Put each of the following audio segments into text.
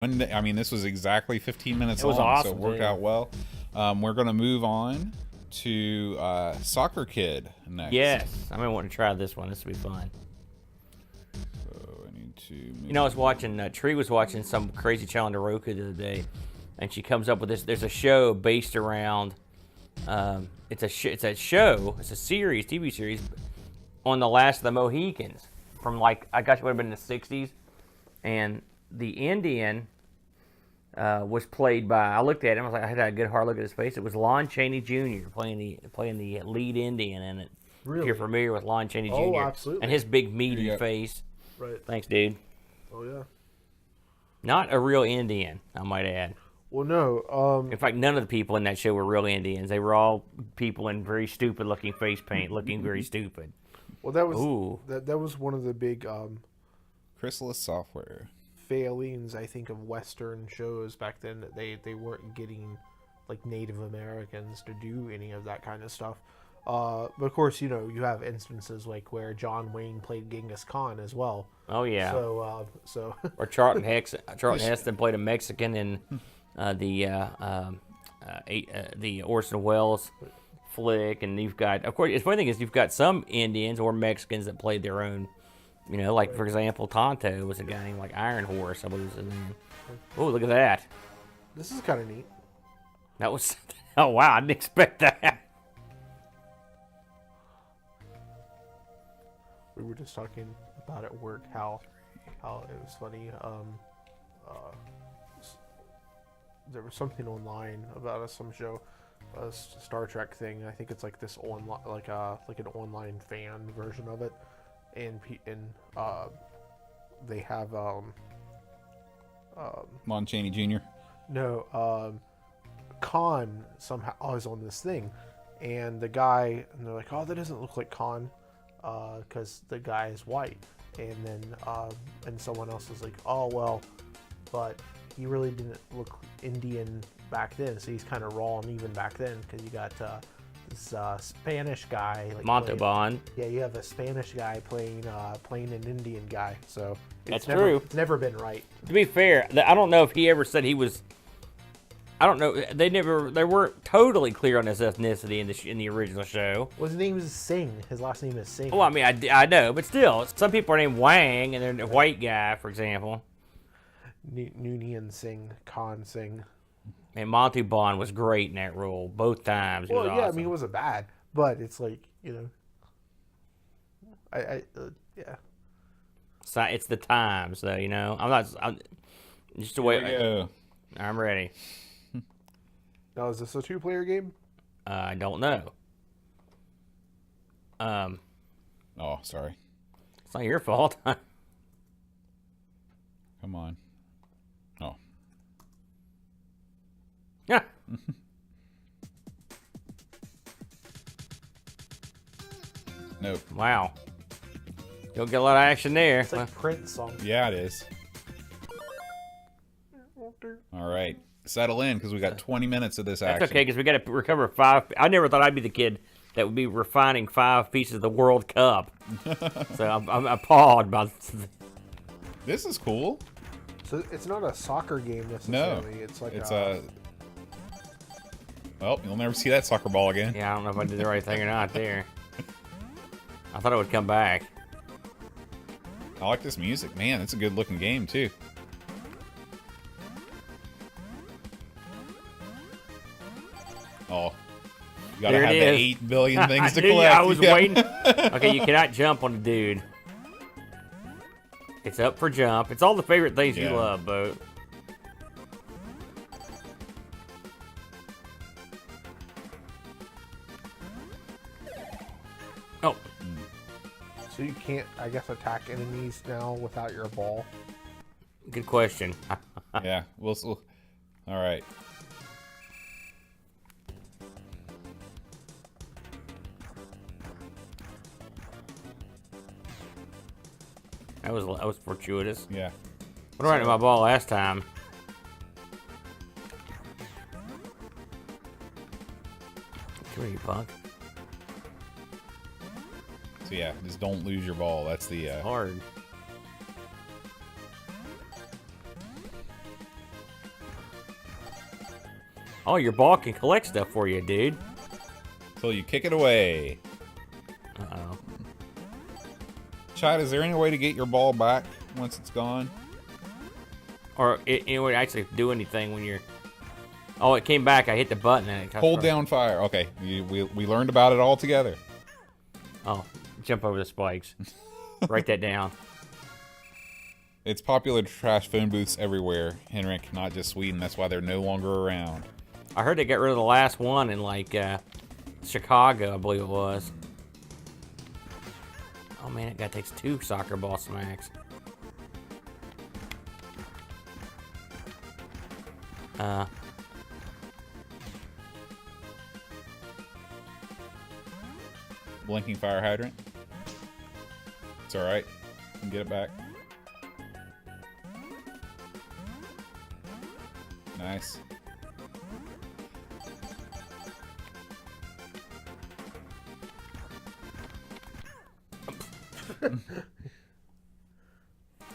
I mean, this was exactly 15 minutes long, awesome, so it worked out well. We're going to move on to Soccer Kid next. Yes, I might want to try this one. This will be fun. So I need to. You know, I was watching. Tree was watching some crazy channel on the Roku the other day, and she comes up with this. There's a show based around. It's a show. It's a series, TV series, on the last of the Mohicans from I guess it would have been in the '60s, and the Indian was played by. I looked at him. I had a good hard look at his face. It was Lon Chaney Jr. playing the lead Indian in it. Really? If you're familiar with Lon Chaney Jr. Oh, absolutely. And his big meaty face. Right. Thanks, dude. Oh yeah. Not a real Indian, I might add. Well, no. In fact, none of the people in that show were real Indians. They were all people in very stupid-looking face paint, looking very stupid. Well, that was Ooh. that was one of the big Chrysalis Software. failings, I think, of Western shows back then. That they weren't getting like Native Americans to do any of that kind of stuff. But of course, you have instances like where John Wayne played Genghis Khan as well. Oh yeah. So Or Charlton Heston played a Mexican in the Orson Welles flick, and you've got, of course, the funny thing is you've got some Indians or Mexicans that played their own. Like for example, Tonto was a guy named like Iron Horse, I believe was his name. Oh, look at that. this is kind of neat. That was. Oh wow, I didn't expect that. We were just talking about at work how it was funny. There was something online about some show, a Star Trek thing. I think it's like this online, like an online fan version of it, and they have Lon Chaney Jr. no Khan somehow is on this thing, and they're like, oh, that doesn't look like Khan, because the guy is white, and then and someone else is like, oh well, but he really didn't look Indian back then, so he's kind of raw and even back then, because you got this Spanish guy like Montalban. Yeah, you have a Spanish guy playing an Indian guy, so That's true. It's never been right. To be fair, I don't know if he ever said he was. I don't know. They weren't totally clear on his ethnicity in the original show. Well, his name is Singh. His last name is Singh. Well, I mean, I know, but still, some people are named Wang, and they're a white guy, for example. Noonien Singh, Khan Singh. And Montalban was great in that role both times. Well, was yeah, awesome. I mean, it wasn't bad, but it's like, yeah. It's the times, though. I'm just the way. Here we go. I'm ready. Now, is this a 2-player game? I don't know. Oh, sorry. It's not your fault. Come on. Oh. Yeah. Nope. Wow. You'll get a lot of action there. It's like Prince song. Yeah, it is. All right. Settle in, because we got 20 minutes of this action. That's okay, because we got to recover 5. I never thought I'd be the kid that would be refining 5 pieces of the World Cup. So I'm appalled by This is cool. So it's not a soccer game necessarily. No. It's like Well, you'll never see that soccer ball again. Yeah, I don't know if I did the right thing or not there. I thought it would come back. I like this music. Man, it's a good looking game, too. Oh. You gotta There have it the is. 8 billion things to I knew collect. I was Yeah. waiting. Okay, you cannot jump on the dude. It's up for jump. It's all the favorite things you Yeah. love, Bo. Oh, so you can't, I guess, attack enemies now without your ball. good question. Yeah, we'll all right. That was fortuitous. Yeah. What right to my ball last time? Come here, you punk. So yeah, just don't lose your ball. That's the Hard. Oh, your ball can collect stuff for you, dude. Till you kick it away. Uh-oh. Chad, is there any way to get your ball back once it's gone? Or it would actually do anything when you're... Oh, it came back. I hit the button and it... Hold down fire. Okay, we learned about it all together. Oh, jump over the spikes. Write that down. It's popular to trash phone booths everywhere, Henrik, not just Sweden. That's why they're no longer around. I heard they got rid of the last one in, like, Chicago, I believe it was. Oh, man, that guy takes 2 soccer ball smacks. Blinking fire hydrant. It's alright. You can get it back. Nice.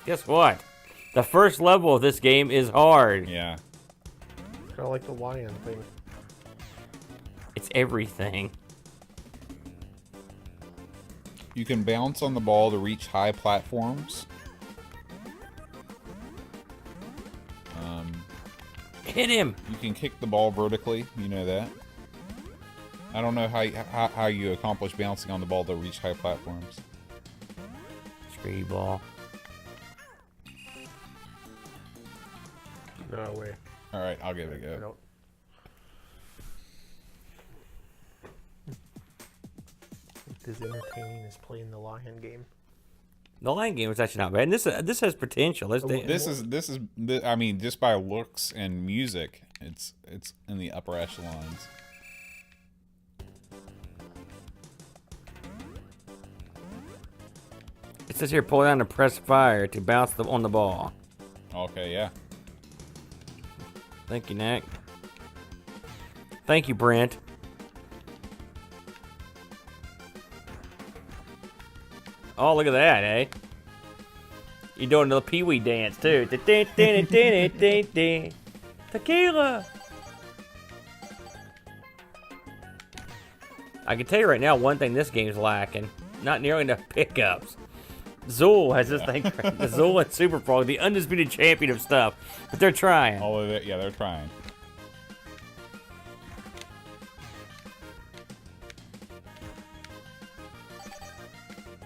Guess what? The first level of this game is hard. Yeah. Kind of like the lion thing. It's everything. You can bounce on the ball to reach high platforms. Hit him! You can kick the ball vertically. You know that. I don't know how you accomplish bouncing on the ball to reach high platforms. Screw ball. No way. All right, I'll give it a I go. don't. As entertaining as playing the lion game. The line game is actually not bad. And this has potential. This is I mean, just by looks and music, it's in the upper echelons. It says here, pull down to press fire to bounce on the ball. Okay, yeah. Thank you, Nick. Thank you, Brent. Oh, look at that, eh? You're doing the Pee-wee dance, too. Tequila! I can tell you right now, one thing this game's lacking. Not nearly enough pickups. Zool has this thing. The Zool and Super Frog, the undisputed champion of stuff. But they're trying. All of it, yeah, they're trying.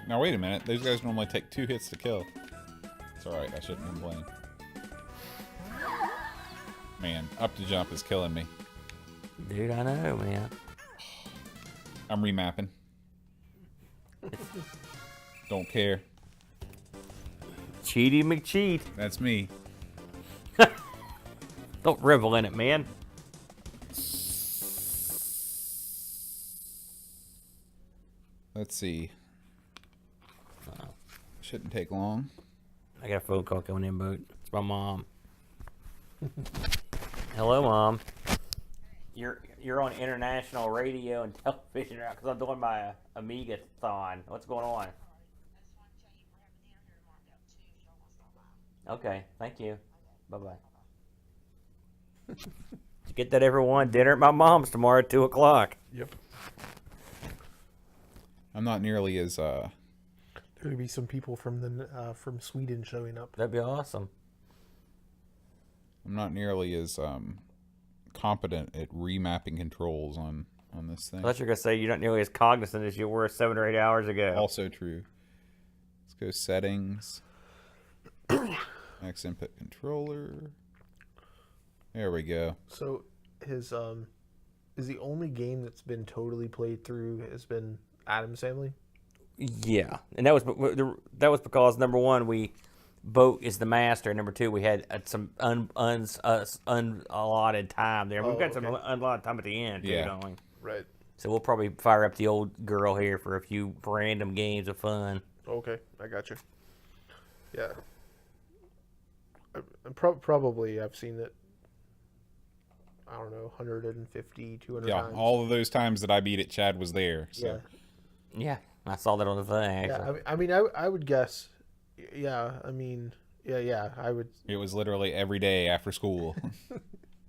Now wait a minute, those guys normally take 2 hits to kill. It's alright, I shouldn't complain. Man, up to jump is killing me. Dude, I know, man. I'm remapping. Don't care. Cheaty McCheat. That's me. Don't revel in it, man. Let's see. Shouldn't take long. I got a phone call coming in, but it's my mom. Hello, Mom. You're on international radio and television now because I'm doing my Amigathon. What's going on? Okay, thank you. Bye-bye. Get that, everyone. Dinner at my mom's tomorrow at 2 o'clock. Yep. I'm not nearly as There could be some people from Sweden showing up. That'd be awesome. I'm not nearly as competent at remapping controls on this thing. I thought you were gonna say you're not nearly as cognizant as you were 7 or 8 hours ago. Also true. Let's go settings. Max input controller. There we go. So his is the only game that's been totally played through has been Addams Family? Yeah, and that was because number one, Boat is the master, and number two, we had some unallotted time there. We've got some unallotted time at the end, too, don't we? Right. So we'll probably fire up the old girl here for a few random games of fun. Okay, I got you. Yeah. Probably I've seen it, I don't know, 150, 200 times. Yeah, all of those times that I beat it, Chad was there. So. Yeah, I saw that on the thing, actually. Yeah, I mean, I would guess, I mean, I would. It was literally every day after school.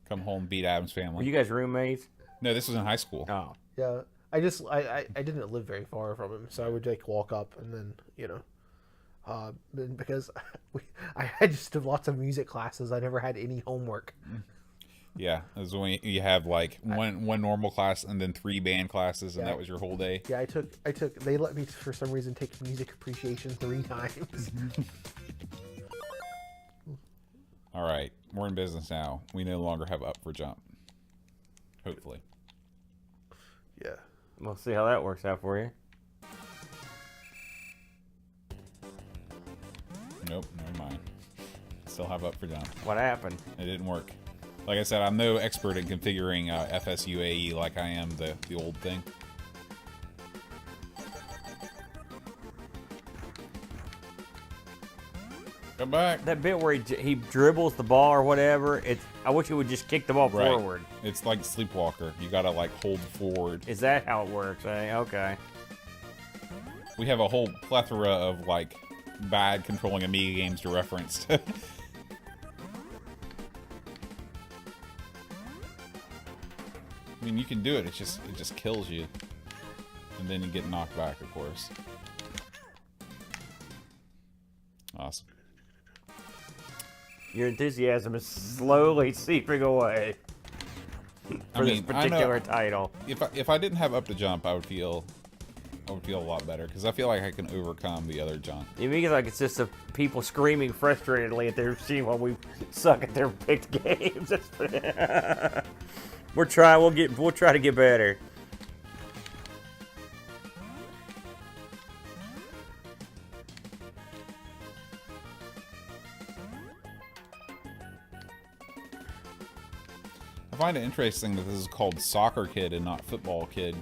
Come home, beat Adam's Were family. you guys roommates? No, this was in high school. Oh. Yeah, I didn't live very far from him, so I would like walk up and then because I had just lots of music classes, I never had any homework. Yeah, it was when you have like one normal class and then 3 band classes, and Yeah. that was your whole day. Yeah, I took. They let me for some reason take music appreciation 3 times. All right, we're in business now. We no longer have up for jump. Hopefully. Yeah. We'll see how that works out for you. Nope, never mind. Still have up for jump. What happened? It didn't work. Like I said, I'm no expert in configuring FSUAE like I am the old thing. Come back. That bit where he dribbles the ball or whatever, I wish he would just kick the ball Right. forward. It's like Sleepwalker. You gotta like hold forward. Is that how it works? Okay. We have a whole plethora of like bad controlling Amiga games to reference. I mean, you can do it. It just kills you, and then you get knocked back, of course. Awesome. Your enthusiasm is slowly seeping away for this particular title. If I didn't have up to jump, I would feel a lot better because I feel like I can overcome the other junk. You mean like it's just of people screaming frustratedly at their machine while we suck at their picked games? We're trying. We'll try to get better. I find it interesting that this is called Soccer Kid and not Football Kid.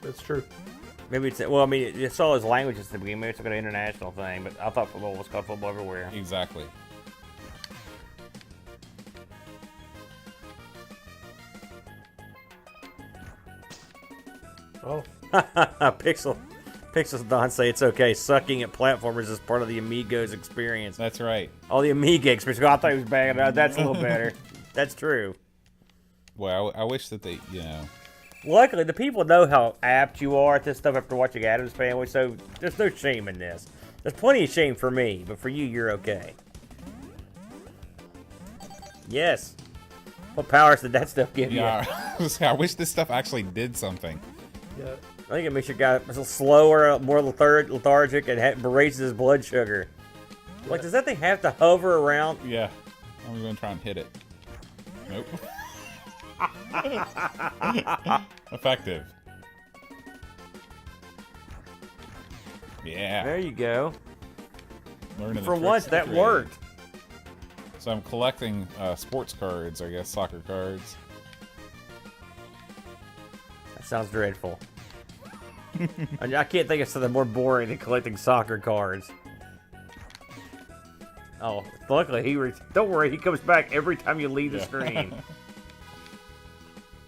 That's true. Maybe it's well. I mean, it's all his languages at the beginning. Maybe it's like an international thing. But I thought football was called football everywhere. Exactly. Oh, Pixels Don say it's okay. Sucking at platformers is part of the Amigos experience. That's right. Oh, the Amiga experience. Oh, I thought he was bad. That's a little better. That's true. Well, I wish that they, Luckily, the people know how apt you are at this stuff after watching Adam's Family, so there's no shame in this. There's plenty of shame for me, but for you, you're okay. Yes. What powers did that stuff give you? Yeah. I wish this stuff actually did something. yeah. I think it makes your guy a little slower, more lethargic, and raises his blood sugar. Like, does that thing have to hover around? Yeah. I'm going to try and hit it. Nope. Effective. Yeah. There you go. Learning the For tricks once, of that trade. worked. So I'm collecting sports cards, I guess, soccer cards. That sounds dreadful. I can't think of something more boring than collecting soccer cards. Oh, luckily don't worry, he comes back every time you leave the screen.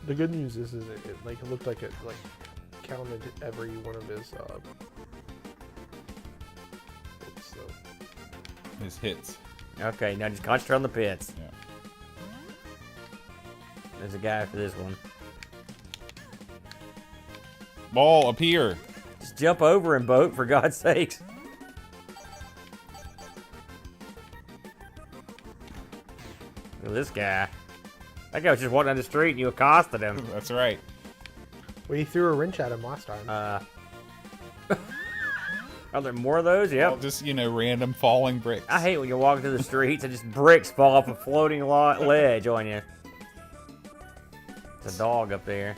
The good news is it looked like it counted every one of his hits, so. His hits. Okay, now just concentrate on the pits. Yeah. There's a guy for this one. Ball up here. Just jump over and boat, for God's sakes. Look at this guy. That guy was just walking down the street and you accosted him. That's right. Well, he threw a wrench at him last time. Are there more of those? Yep. Well, just, random falling bricks. I hate when you're walking through the streets and just bricks fall off a floating ledge on you. It's a dog up there.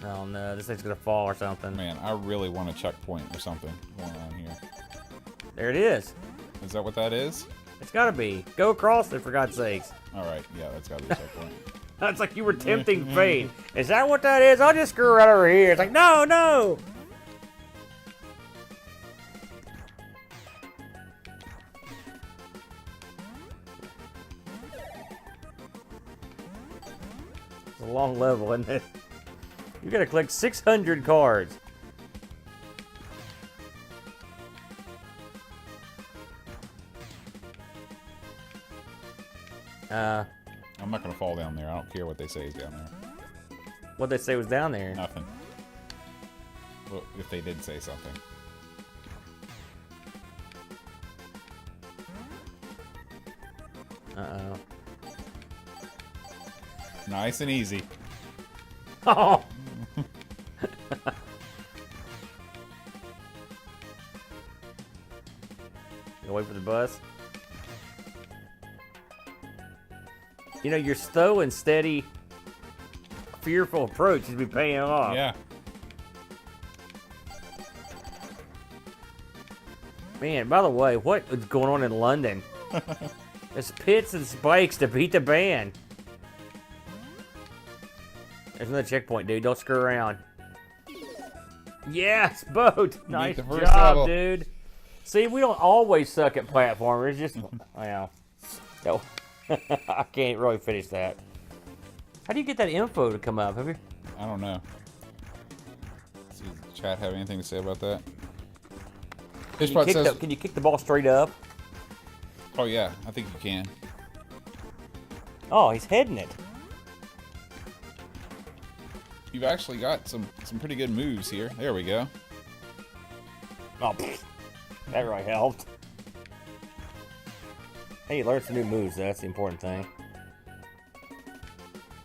Oh no, this thing's gonna fall or something. Man, I really want a checkpoint or something going on here. There it is. Is that what that is? It's gotta be. Go across it, for God's sakes. All right. Yeah, that's got to be a checkpoint. That's like you were tempting fate. Is that what that is? I'll just screw right over here. It's like, no, no. It's a long level, isn't it? You gotta collect 600 cards. I'm not gonna fall down there. I don't care what they say is down there. What they say was down there? Nothing. Well, if they did say something. Uh-oh. Nice and easy. Oh! You wait for the bus? You know, your slow and steady, fearful approach is be paying off. Yeah. Man, by the way, what is going on in London? There's pits and spikes to beat the band. There's another checkpoint, dude. Don't screw around. Yes, boat. Nice the first job, level. dude. See, we don't always suck at platformers. Just, well, no. I can't really finish that. How do you get that info to come up? Have you? I don't know. Does the chat have anything to say about that? Fishbot says, Can you kick the ball straight up? oh yeah, I think you can. Oh, he's heading it. You've actually got some pretty good moves here. There we go. Oh, that really helped. Hey, you learned some new moves. That's the important thing.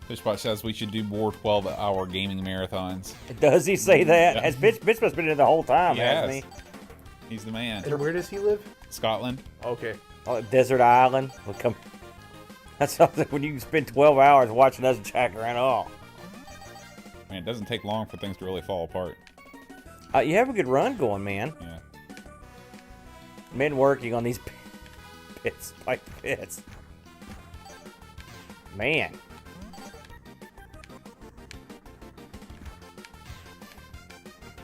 Fishbot says we should do more 12-hour gaming marathons. Does he say that? Yeah. Has Bitch's been in there the whole time, hasn't he? He's the man. And where does he live? Scotland. Okay. Oh, Desert Island. We'll come. That's something when you can spend 12 hours watching us jack around. Oh, Man, it doesn't take long for things to really fall apart. you have a good run going, man. Yeah. Men working on these pits, spike pits. Man.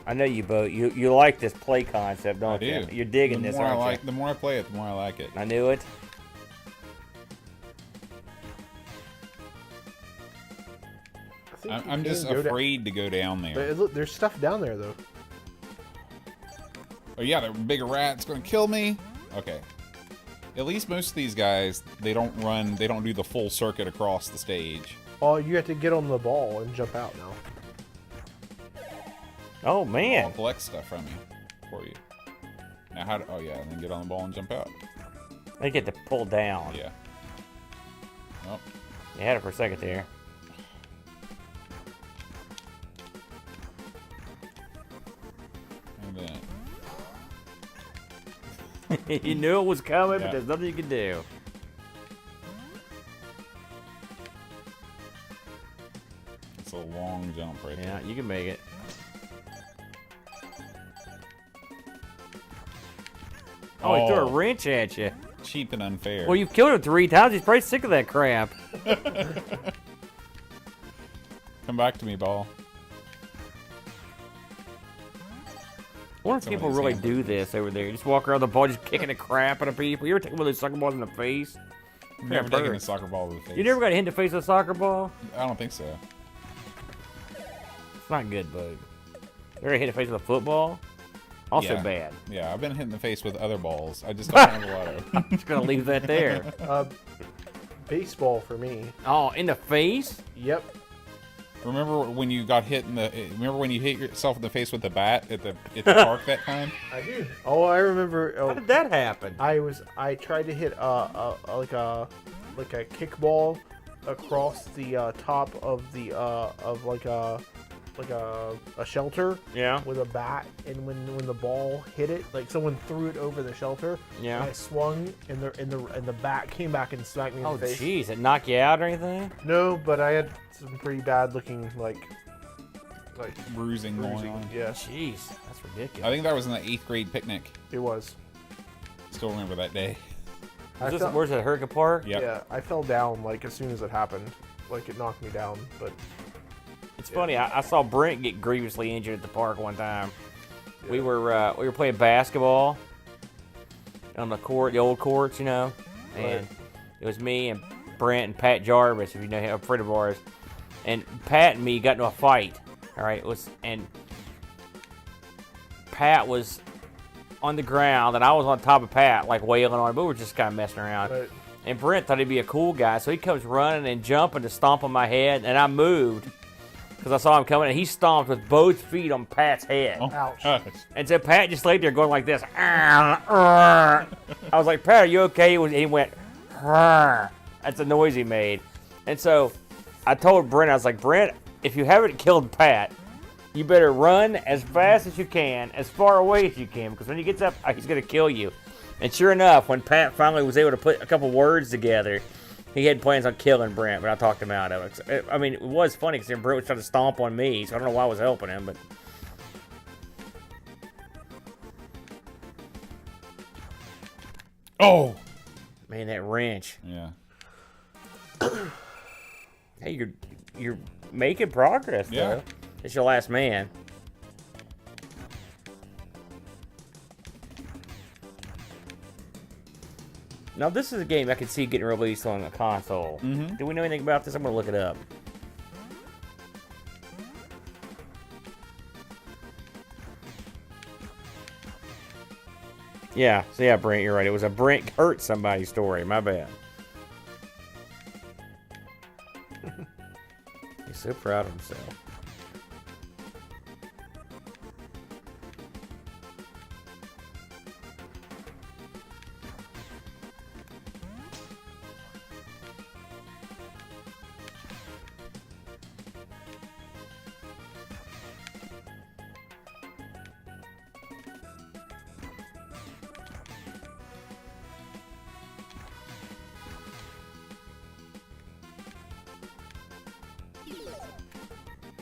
I know you, Bo. You like this play concept, I don't do. you? You're digging this, aren't you? The more I play it, the more I like it. I knew it. I think you I'm can just go down- afraid to go down there. But look, there's stuff down there though. Oh yeah, the bigger rat's gonna kill me. Okay. At least most of these guys, they don't do the full circuit across the stage. Oh, you have to get on the ball and jump out now. Oh I'll man. collect stuff from you, for you. Now how do, oh yeah, and then get on the ball and jump out. They get to pull down. Yeah. Oh, You had it for a second there. and then, You knew it was coming, Yeah. but there's nothing you can do. it's a long jump right Yeah, there. you can make it. Oh, he threw a Oh. wrench at you. Cheap and unfair. Well, you've killed him 3 times. He's probably sick of that crap. Come back to me, ball. I wonder if Some of people these really hamburgers. do this over there. Just walk around the ball, just kicking the crap out of people. You ever take one of those soccer balls in the face? Never taken a birds. soccer ball to the face. You never got hit in the face with a soccer ball? I don't think so. It's not good, bud. You ever hit in the face with a football? Also Yeah. bad. Yeah, I've been hit in the face with other balls. I just don't have a lot of. I'm just gonna leave that there. Baseball for me. Oh, in the face? Yep. Remember when you got hit in the? Remember when you hit yourself in the face with the bat at the park that time? I do. Oh, I remember. How Oh, did that happen? I tried to hit like a kickball across the top of the of like a shelter Yeah. with a bat, and when the ball hit it, like someone threw it over the shelter. Yeah. And I swung, and the bat came back and smacked me in Oh, the face. jeez. It knock you out or anything? No, but I had some pretty bad looking like Bruising going bruising. on. Yeah, Jeez. That's ridiculous. I think that was in the 8th grade picnic. it was. Still remember that day. Is this, where's it, Hurricane Park? Yep. Yeah, I fell down like as soon as it happened. Like it knocked me down, but It's funny. I saw Brent get grievously injured at the park one time. We were playing basketball on the court, the old courts, you know, and it was me and Brent and Pat Jarvis, if you know him, a friend of ours. And Pat and me got into a fight. All right, and Pat was on the ground and I was on top of Pat, like wailing on him, but we were just kind of messing around. Right. And Brent thought he'd be a cool guy, so he comes running and jumping to stomp on my head, and I moved because I saw him coming, and he stomped with both feet on Pat's head. Oh, Ouch. gosh. And so Pat just laid there going like this. I was like, Pat, are you okay? He went, that's the noise he made. And so I told Brent, I was like, Brent, if you haven't killed Pat, you better run as fast as you can, as far away as you can, because when he gets up, he's going to kill you. And sure enough, when Pat finally was able to put a couple words together, he had plans on killing Brent, but I talked him out of it. I mean, it was funny because Brent was trying to stomp on me, so I don't know why I was helping him, but... Oh! Man, that wrench. Yeah. Hey, you're making progress, though. Yeah. It's your last man. Now, this is a game I can see getting released on a console. Mm-hmm. Do we know anything about this? I'm going to look it up. Yeah, so yeah, Brent, you're right. It was a Brent hurt somebody story. My bad. He's so proud of himself.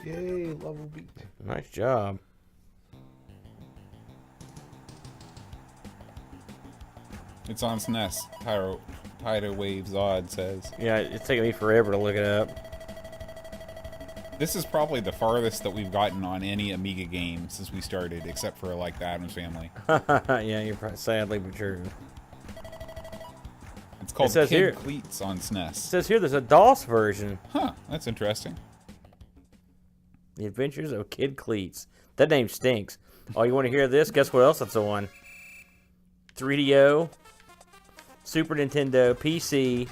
Yay, level beat. Nice job. It's on SNES. Tidal Waves Odd says. Yeah, it's taking me forever to look it up. This is probably the farthest that we've gotten on any Amiga game since we started, except for like the Addams Family. Yeah, you're sadly but true. It's called says Kid here- Cleats on It SNES. says here there's a DOS version. Huh, that's interesting. The Adventures of Kid Cleats. That name stinks. Oh, you want to hear this? Guess what else it's on? 3DO, Super Nintendo, PC,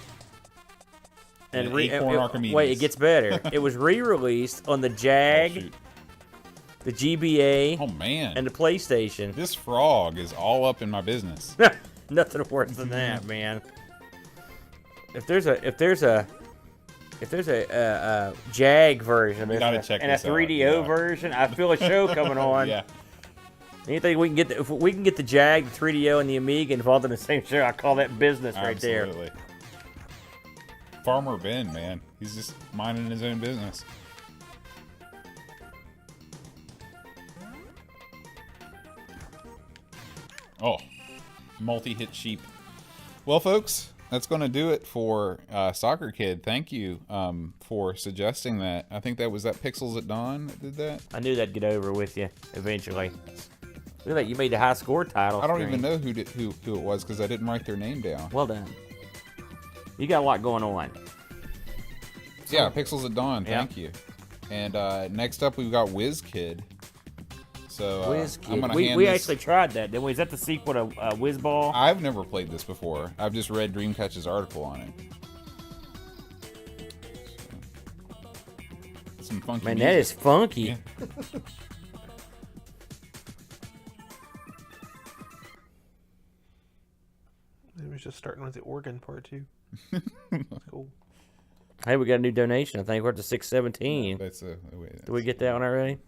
And Acorn Archimedes. wait, it gets better. It was re-released on the Oh, Jag, shoot. the GBA, Oh, man. and the PlayStation. This frog is all up in my business. Nothing worse than that, man. If there's a Jag version of this gotta check and this a out, 3DO yeah. version, I feel a show coming on. Yeah. Anything we can get, if we can get the Jag, the 3DO, and the Amiga involved in the same show, I call that business right there. Absolutely. Farmer Ben, man. He's just minding his own business. Oh, multi-hit sheep. Well, folks, that's going to do it for Soccer Kid. Thank you for suggesting that. I think that was Pixels at Dawn that did that. I knew that'd get over with you eventually. Look at that, you made the high score title. I don't screen. even know who it was because I didn't write their name down. Well done. You got a lot going on. Yeah, Pixels at Dawn. Yeah. Thank you. And next up, we've got Whiz Kid. So Whiz I'm Kid. gonna We hand this. actually tried that, didn't we? Is that the sequel to Whiz Ball? I've never played this before. I've just read Dreamcatch's article on it. So, some funky Man, that music. is funky. Yeah. It was just starting with the organ part too. That's cool. Hey, we got a new donation. I think we're up to 617. That's wait, Did we get that one already?